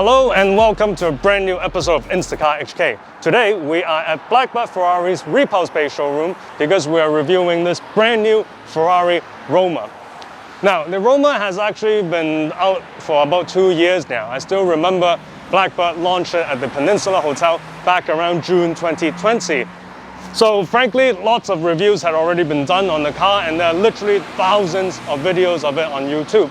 Hello and welcome to a brand new episode of InstacarHK. Today we are at Blackbird Ferrari's Repulse Bay showroom because we are reviewing this brand new Ferrari Roma. Now, the Roma has actually been out for about 2 years now. I still remember Blackbird launched it at the Peninsula Hotel back around June 2020. So frankly, lots of reviews had already been done on the car and there are literally thousands of videos of it on YouTube.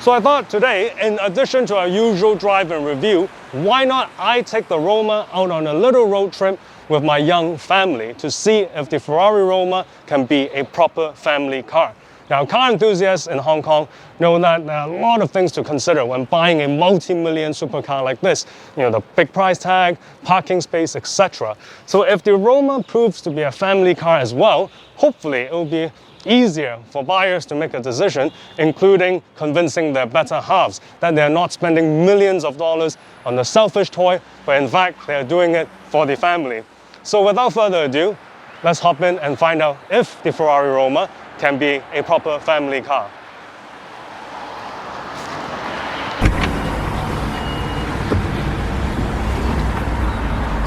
So I thought today, in addition to our usual drive and review, why not I take the Roma out on a little road trip with my young family to see if the Ferrari Roma can be a proper family car. Now, car enthusiasts in Hong Kong know that there are a lot of things to consider when buying a multi-million supercar like this. You know, the big price tag, parking space, etc. So if the Roma proves to be a family car as well, hopefully it will be easier for buyers to make a decision, including convincing their better halves that they're not spending millions of dollars on the selfish toy, but in fact, they're doing it for the family. So without further ado, let's hop in and find out if the Ferrari Roma can be a proper family car.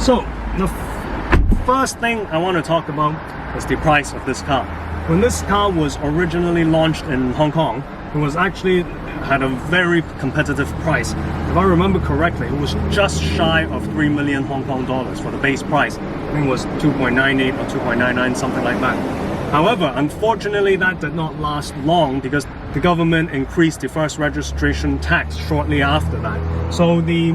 So, the first thing I want to talk about is the price of this car. When this car was originally launched in Hong Kong, it was actually had a very competitive price. If I remember correctly, it was just shy of 3 million Hong Kong dollars for the base price. I think it was 2.98 or 2.99, something like that. However, unfortunately, that did not last long because the government increased the first registration tax shortly after that. So the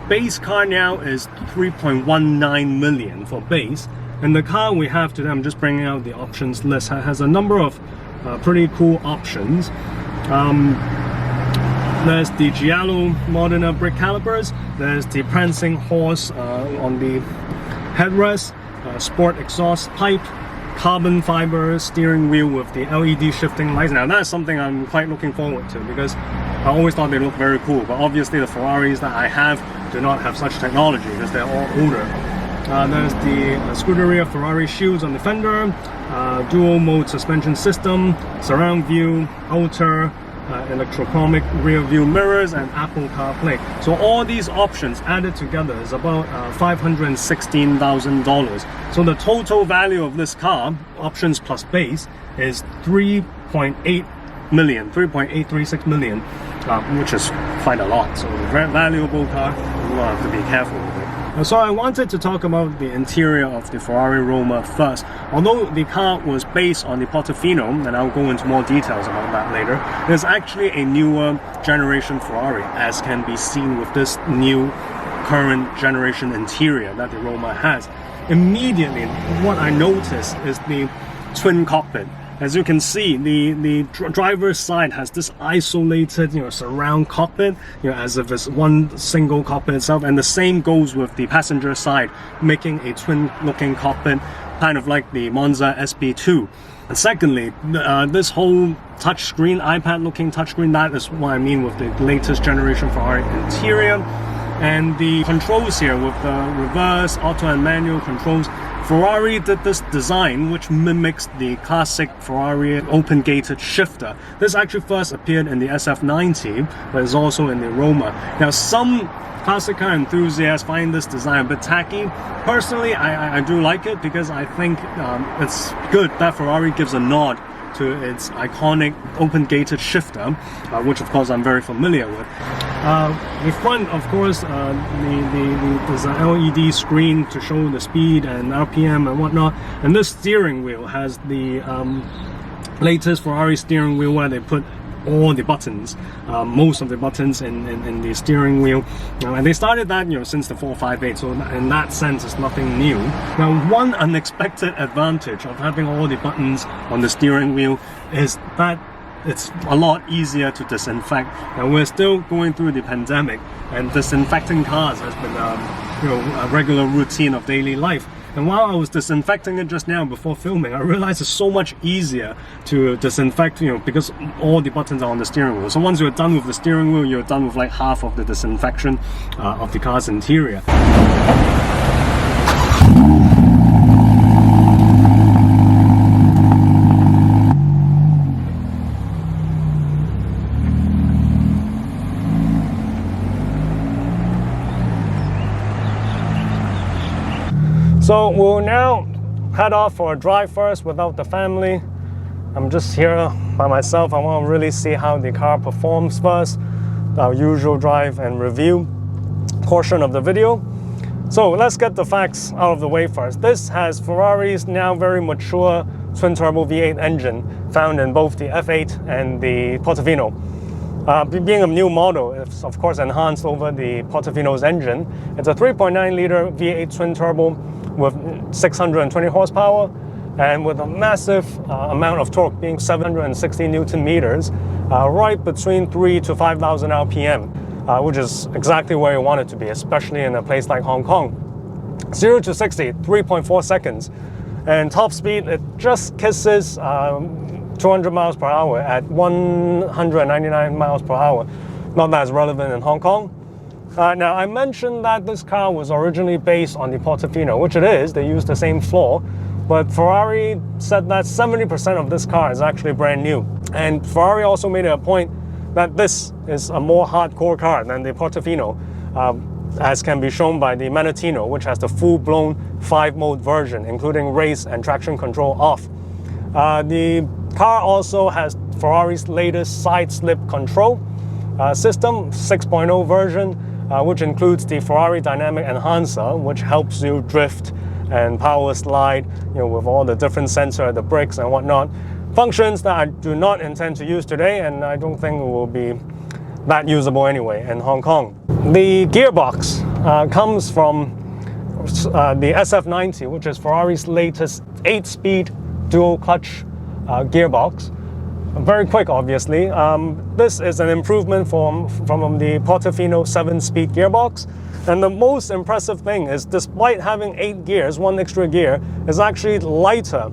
base car now is 3.19 million for base. And the car we have today, I'm just bringing out the options list, has a number of pretty cool options. There's the Giallo Moderna brake calipers, there's the prancing horse on the headrest, sport exhaust pipe, carbon fiber steering wheel with the LED shifting lights. Now that's something I'm quite looking forward to because I always thought they looked very cool, but obviously the Ferraris that I have do not have such technology because they're all older. There's the Scuderia Ferrari shields on the fender, dual mode suspension system, surround view, outer, electrochromic rear view mirrors, and Apple CarPlay. So all these options added together is about $516,000. So the total value of this car, options plus base, is 3.8 million, 3.836 million, which is quite a lot. So a very valuable car, you will have to be careful with it. So I wanted to talk about the interior of the Ferrari Roma first. Although the car was based on the Portofino, and I'll go into more details about that later, there's actually a newer generation Ferrari, as can be seen with this new current generation interior that the Roma has. Immediately, what I noticed is the twin cockpit. As you can see, the driver's side has this isolated, surround cockpit, as if it's one single cockpit itself, and the same goes with the passenger side, making a twin-looking cockpit, kind of like the Monza SB2. And secondly, this whole touchscreen, iPad-looking touchscreen, that is what I mean with the latest generation Ferrari interior. And the controls here with the reverse, auto and manual controls, Ferrari did this design which mimics the classic Ferrari open-gated shifter. This actually first appeared in the SF90, but is also in the Roma. Now, some classic car enthusiasts find this design a bit tacky. Personally, I do like it because I think it's good that Ferrari gives a nod to its iconic open-gated shifter, which of course I'm very familiar with. The front, of course, there's an LED screen to show the speed and RPM and whatnot, and this steering wheel has the latest Ferrari steering wheel where they put all the buttons, most of the buttons in the steering wheel. And they started that since the 458, so in that sense it's nothing new. Now, one unexpected advantage of having all the buttons on the steering wheel is that it's a lot easier to disinfect. Now, we're still going through the pandemic, and disinfecting cars has been a regular routine of daily life. And while I was disinfecting it just now before filming, I realized it's so much easier to disinfect, because all the buttons are on the steering wheel. So once you're done with the steering wheel, you're done with like half of the disinfection of the car's interior. So we'll now head off for a drive first without the family. I'm just here by myself. I want to really see how the car performs first. Our usual drive and review portion of the video. So let's get the facts out of the way first. This has Ferrari's now very mature twin-turbo V8 engine found in both the F8 and the Portofino. Being a new model, it's of course enhanced over the Portofino's engine. It's a 3.9-liter V8 twin-turbo with 620 horsepower and with a massive amount of torque, being 760 Newton meters, right between 3 to 5,000 RPM. Which is exactly where you want it to be, especially in a place like Hong Kong. 0 to 60, 3.4 seconds. And top speed, it just kisses 200 miles per hour at 199 miles per hour. Not as relevant in Hong Kong. Now, I mentioned that this car was originally based on the Portofino, which it is. They used the same floor. But Ferrari said that 70% of this car is actually brand new. And Ferrari also made it a point that this is a more hardcore car than the Portofino, as can be shown by the Manettino, which has the full-blown 5-mode version, including race and traction control off. The car also has Ferrari's latest side slip control system, 6.0 version, which includes the Ferrari Dynamic Enhancer, which helps you drift and power slide, with all the different sensors, the brakes and whatnot. Functions that I do not intend to use today, and I don't think it will be that usable anyway in Hong Kong. The gearbox comes from the SF90, which is Ferrari's latest 8-speed dual clutch gearbox. Very quick, obviously. This is an improvement from the Portofino 7-speed gearbox. And the most impressive thing is, despite having 8 gears, 1 extra gear is actually lighter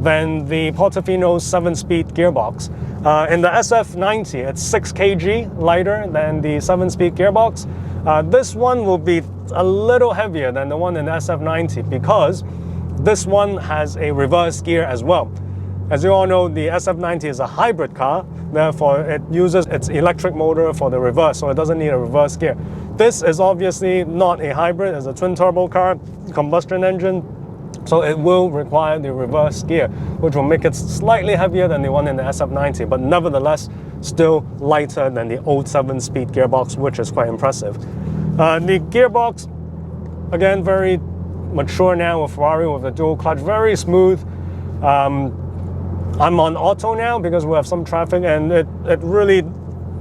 than the Portofino's 7-speed gearbox. In the SF90, it's 6 kg lighter than the 7-speed gearbox. This one will be a little heavier than the one in the SF90 because this one has a reverse gear as well. As you all know, the SF90 is a hybrid car, therefore it uses its electric motor for the reverse, so it doesn't need a reverse gear. This is obviously not a hybrid, it's a twin-turbo car, combustion engine, so it will require the reverse gear, which will make it slightly heavier than the one in the SF90, but nevertheless still lighter than the old 7-speed gearbox, which is quite impressive. The gearbox, again, very mature now with Ferrari with the dual clutch, very smooth. I'm on auto now because we have some traffic, and it really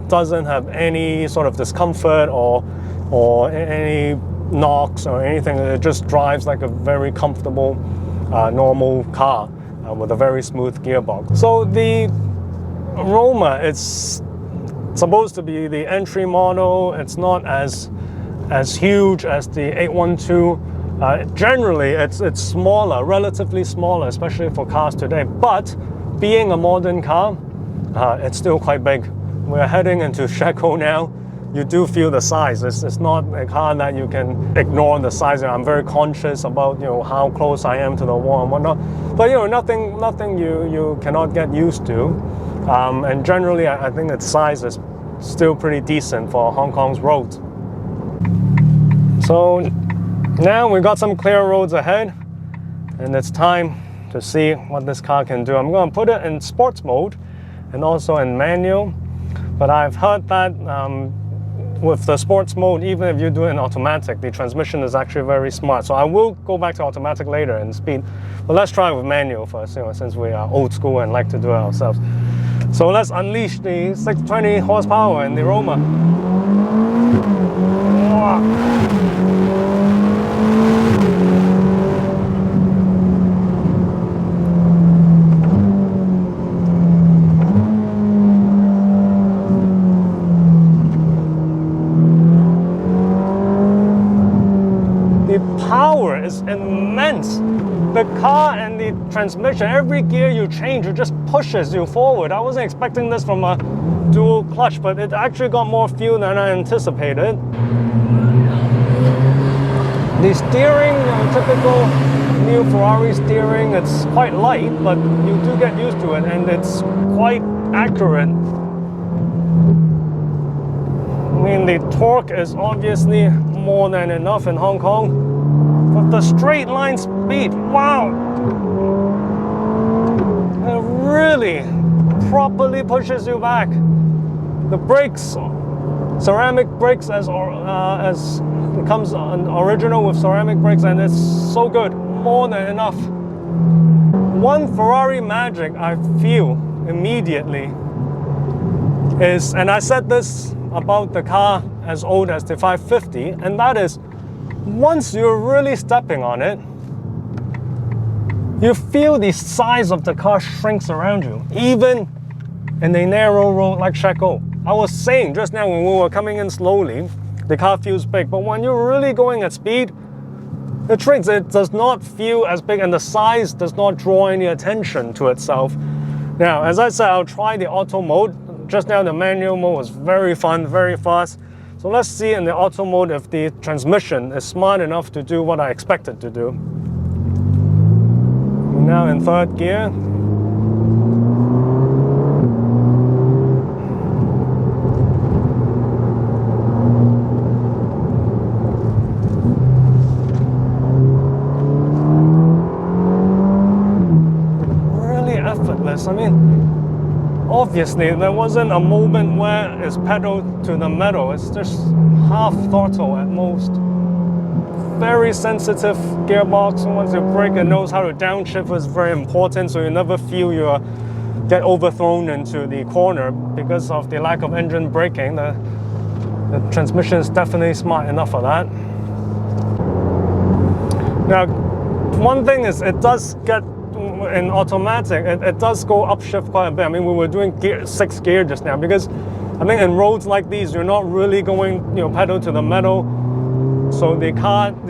doesn't have any sort of discomfort or any knocks or anything. It just drives like a very comfortable, normal car with a very smooth gearbox. So the Roma, it's supposed to be the entry model. It's not as huge as the 812. Generally, it's smaller, relatively smaller, especially for cars today. But being a modern car, it's still quite big. We're heading into Shekou now. You do feel the size. It's not a car that you can ignore the size. I'm very conscious about how close I am to the wall and whatnot. But nothing you cannot get used to. And generally, I think its size is still pretty decent for Hong Kong's roads. So now we've got some clear roads ahead, and it's time to see what this car can do. I'm going to put it in sports mode and also in manual. But I've heard that with the sports mode, even if you do it in automatic, the transmission is actually very smart. So I will go back to automatic later and speed. But let's try with manual first, since we are old school and like to do it ourselves. So let's unleash the 620 horsepower in the Roma. Power is immense. The car and the transmission, every gear you change, it just pushes you forward. I wasn't expecting this from a dual clutch, but it actually got more fuel than I anticipated. The steering, typical new Ferrari steering, it's quite light, but you do get used to it, and it's quite accurate. I mean, the torque is obviously more than enough in Hong Kong. With the straight line speed, wow! It really properly pushes you back. The brakes, ceramic brakes as it comes original with ceramic brakes, and it's so good, more than enough. One Ferrari magic I feel immediately is, and I said this about the car as old as the 550, and that is, once you're really stepping on it, you feel the size of the car shrinks around you, even in a narrow road like Shekou. I was saying just now when we were coming in slowly, the car feels big, but when you're really going at speed, it shrinks. It does not feel as big, and the size does not draw any attention to itself. Now, as I said, I'll try the auto mode. Just now the manual mode was very fun, very fast. So let's see in the auto mode if the transmission is smart enough to do what I expect it to do. We're now in third gear. Really effortless. I mean, obviously, there wasn't a moment where it's pedal to the metal. It's just half throttle at most. Very sensitive gearbox. Once you brake, it knows how to downshift. Is very important, so you never feel you get overthrown into the corner because of the lack of engine braking. The transmission is definitely smart enough for that. Now, one thing is it does get, in automatic, it does go upshift quite a bit. I mean, we were doing sixth gear just now because I think in roads like these, you're not really going, pedal to the metal. So the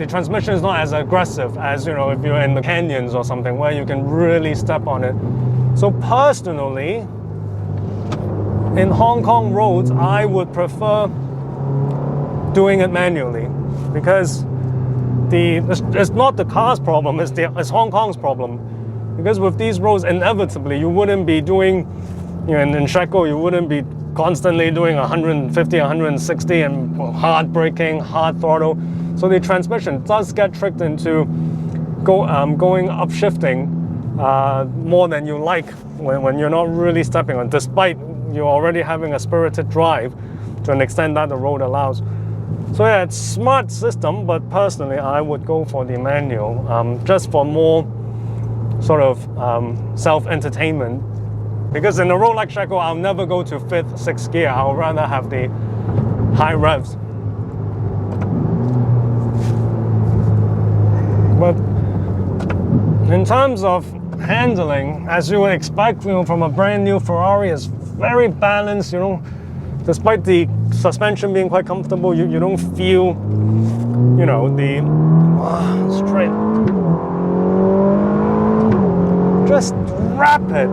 transmission is not as aggressive as, if you're in the canyons or something where you can really step on it. So personally, in Hong Kong roads, I would prefer doing it manually because it's not the car's problem, it's Hong Kong's problem. Because with these roads, inevitably, you wouldn't be doing, in Shekou, you wouldn't be constantly doing 150, 160 and hard braking, hard throttle. So the transmission does get tricked into going upshifting more than you like when you're not really stepping on, despite you already having a spirited drive to an extent that the road allows. So yeah, it's a smart system, but personally, I would go for the manual, just for more sort of self-entertainment, because in a road like Shekou, I'll never go to 5th, 6th gear. I'll rather have the high revs. But in terms of handling, as you would expect, from a brand new Ferrari, it's very balanced. Despite the suspension being quite comfortable, you don't feel, the straight. Just rapid.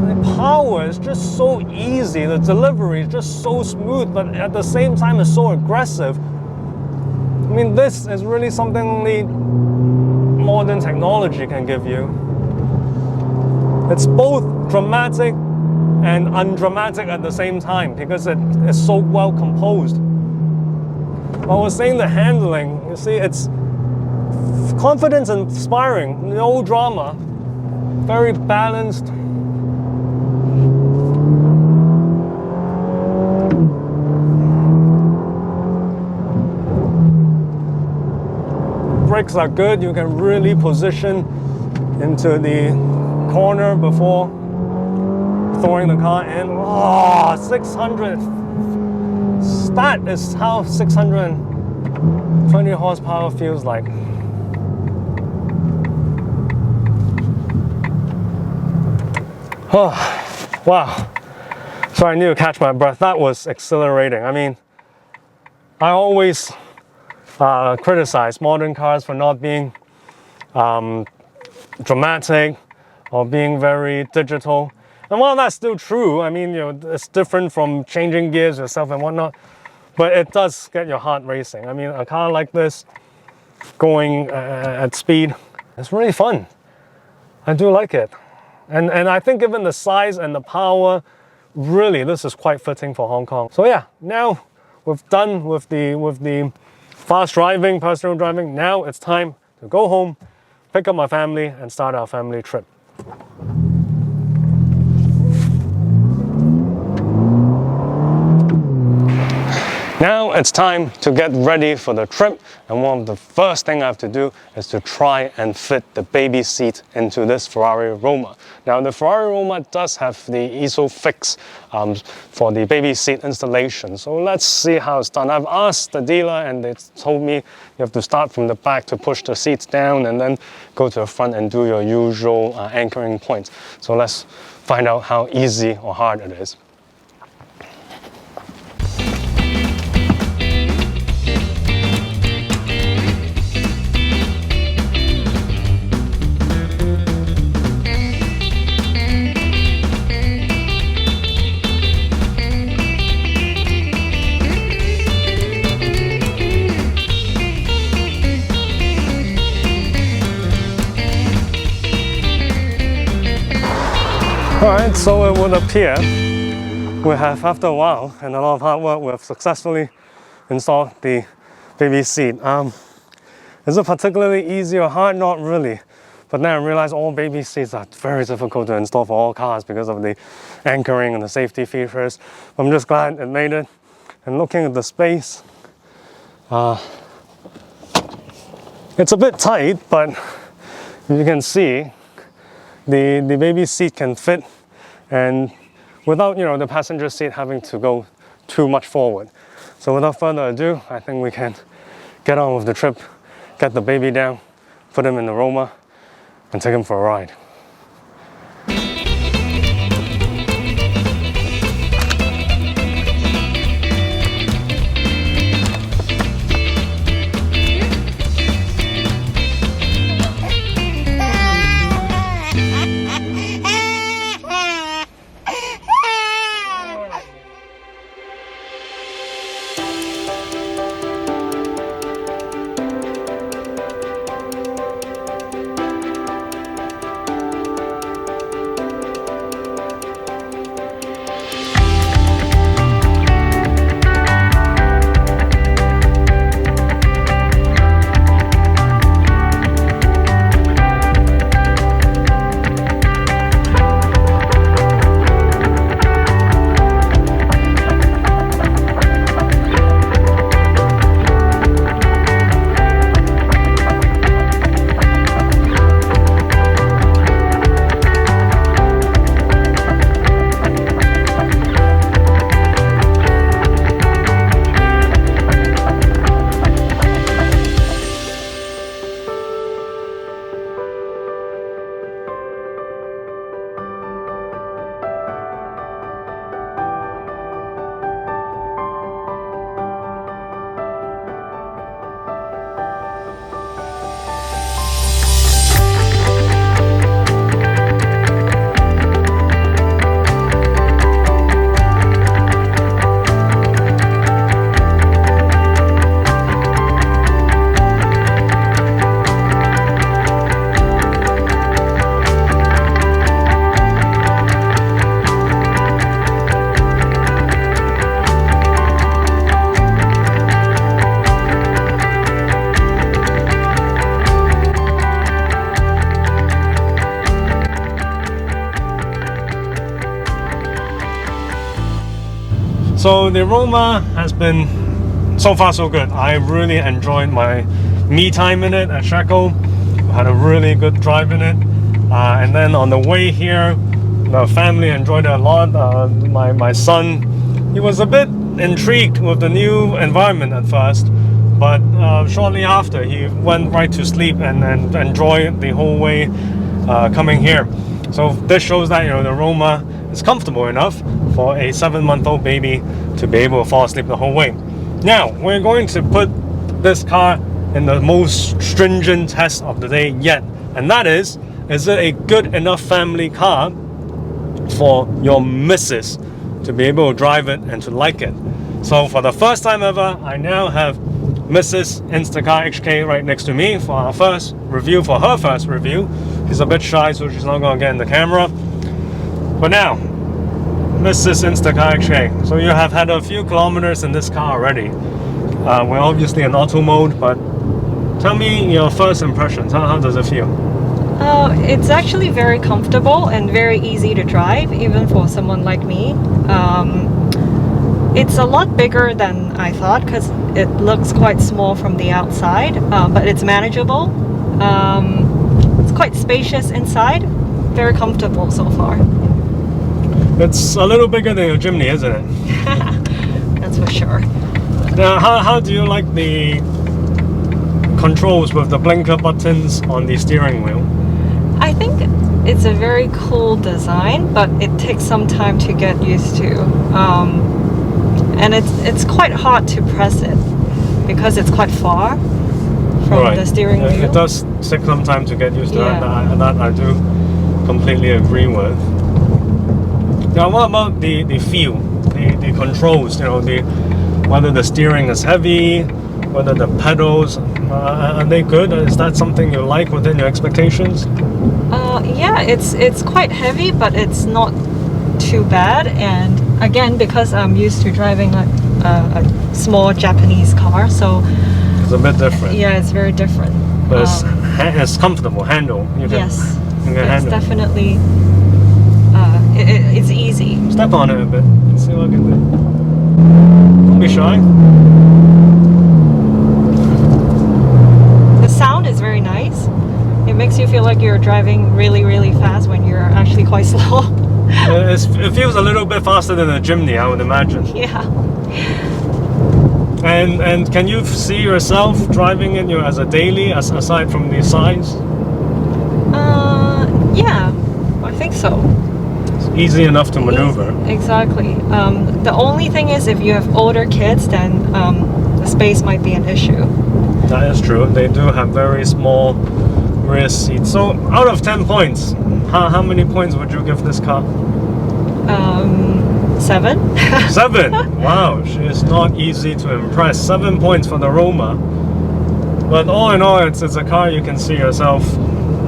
The power is just so easy. The delivery is just so smooth, but at the same time, it's so aggressive. I mean, this is really something only modern technology can give you. It's both dramatic and undramatic at the same time because it is so well composed. I was saying the handling, you see, it's confidence inspiring, no drama, very balanced. Brakes are good, you can really position into the corner before throwing the car in. Oh, 600. That is how 620 horsepower feels like. Oh, wow. Sorry, I need to catch my breath. That was exhilarating. I mean, I always criticize modern cars for not being dramatic or being very digital. And while that's still true, I mean, it's different from changing gears yourself and whatnot, but it does get your heart racing. I mean, a car like this going at speed, it's really fun. I do like it. And I think given the size and the power, really, this is quite fitting for Hong Kong. So yeah, now we're done with the fast driving, personal driving. Now it's time to go home, pick up my family, and start our family trip. Now it's time to get ready for the trip, and one of the first things I have to do is to try and fit the baby seat into this Ferrari Roma. Now the Ferrari Roma does have the ISOFIX for the baby seat installation, so let's see how it's done. I've asked the dealer and they told me you have to start from the back to push the seats down and then go to the front and do your usual anchoring points. So let's find out how easy or hard it is. Alright, so it would appear we have, after a while and a lot of hard work, we have successfully installed the baby seat. Is it particularly easy or hard? Not really. But then I realized all baby seats are very difficult to install for all cars because of the anchoring and the safety features. I'm just glad it made it. And looking at the space, it's a bit tight, but you can see the baby seat can fit, and without the passenger seat having to go too much forward. So without further ado, I think we can get on with the trip, get the baby down, put him in the Roma, and take him for a ride. So the Roma has been so far so good. I really enjoyed my me time in it at Shekel. Had a really good drive in it. And then on the way here, the family enjoyed it a lot. My son, he was a bit intrigued with the new environment at first, but shortly after he went right to sleep and enjoyed the whole way coming here. So this shows that the Roma is comfortable enough for a 7-month-old baby to be able to fall asleep the whole way. Now we're going to put this car in the most stringent test of the day yet, and that is it a good enough family car for your missus to be able to drive it and to like it? So for the first time ever, I now have Mrs. InstacarHK right next to me for our first review, for her first review. She's a bit shy, so she's not going to get in the camera. But now, Mrs. InstacarHK, so you have had a few kilometers in this car already. We're obviously in auto mode, but tell me your first impressions. How does it feel? It's actually very comfortable and very easy to drive, even for someone like me. It's a lot bigger than I thought because it looks quite small from the outside, but it's manageable. It's quite spacious inside, very comfortable so far. It's a little bigger than your Jimny, isn't it? That's for sure. Now, how do you like the controls with the blinker buttons on the steering wheel? I think it's a very cool design, but it takes some time to get used to. And it's quite hard to press it because it's quite far from the steering wheel. It does take some time to get used to Yeah. that I do completely agree with. Now, what about the feel, the controls? You know, whether the steering is heavy, whether the pedals are they good? Is that something you like within your expectations? Yeah, it's quite heavy, but it's not too bad. And again, because I'm used to driving a small Japanese car, so it's a bit different. Yeah, it's very different. But it's comfortable handle. Yes, you can it's handle. Definitely. It's easy. Step on it a bit. Let's see what I can do. Don't be shy. The sound is very nice. It makes you feel like you're driving really, really fast when you're actually quite slow. It feels a little bit faster than a Jimny, I would imagine. Yeah. And can you see yourself driving it as a daily, aside from the size? Yeah, I think so. It's easy enough to maneuver. Exactly. The only thing is, if you have older kids, then the space might be an issue. That is true. They do have very small rear seats. So, out of 10 points, how many points would you give this car? 7. 7. Wow, she is not easy to impress. 7 points for the Roma. But all in all, it's a car you can see yourself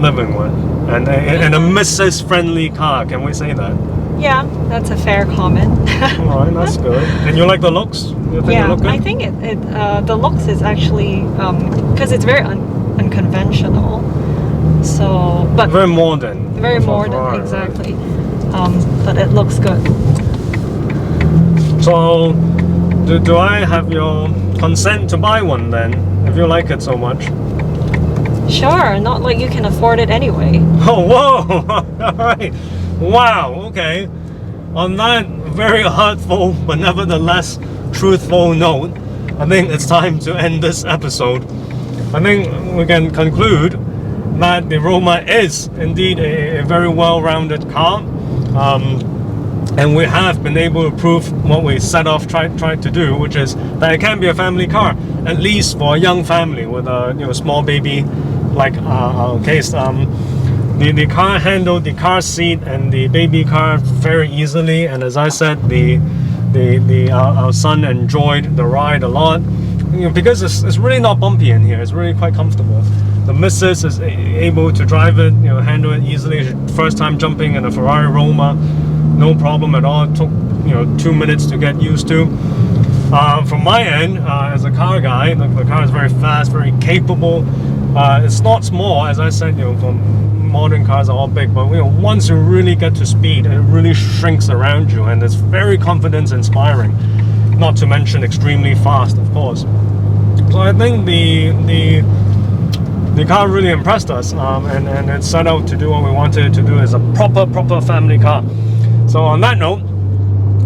living with, and a Mrs. friendly car. Can we say that? Yeah, that's a fair comment. All right, that's good. And you like the looks? You think Yeah, they look good? I think the looks is actually because it's very unconventional. So, but very modern. very for modern, Ferrari, exactly. But it looks good. Right? So, do I have your consent to buy one then? If you like it so much. Sure, not like you can afford it anyway. Oh, whoa! All right. Wow. Okay. On that very hurtful but nevertheless truthful note, I think it's time to end this episode. I think we can conclude that the Roma is indeed a very well-rounded car, and we have been able to prove what we set off tried to do, which is that it can be a family car, at least for a young family with a small baby like our case. The car handled the car seat and the baby car very easily, and as I said, our son enjoyed the ride a lot. Because it's really not bumpy in here. It's really quite comfortable. The missus is able to drive it, handle it easily. First time jumping in a Ferrari Roma, no problem at all. It took 2 minutes to get used to. From my end, as a car guy, the car is very fast, very capable. It's not small, as I said. Modern cars are all big, but once you really get to speed, it really shrinks around you, and it's very confidence inspiring. Not to mention extremely fast, of course. So I think the car really impressed us, and it set out to do what we wanted it to do as a proper family car. So on that note,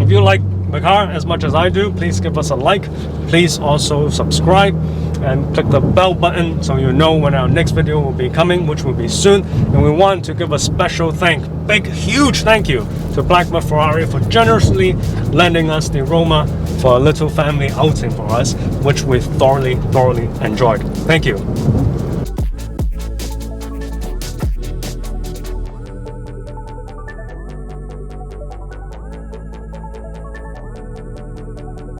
if you like the car as much as I do, please give us a like. Please also subscribe and click the bell button so you know when our next video will be coming, which will be soon. And we want to give a special huge thank you to Blackbird Ferrari for generously lending us the Roma for a little family outing for us, which we thoroughly enjoyed. Thank you.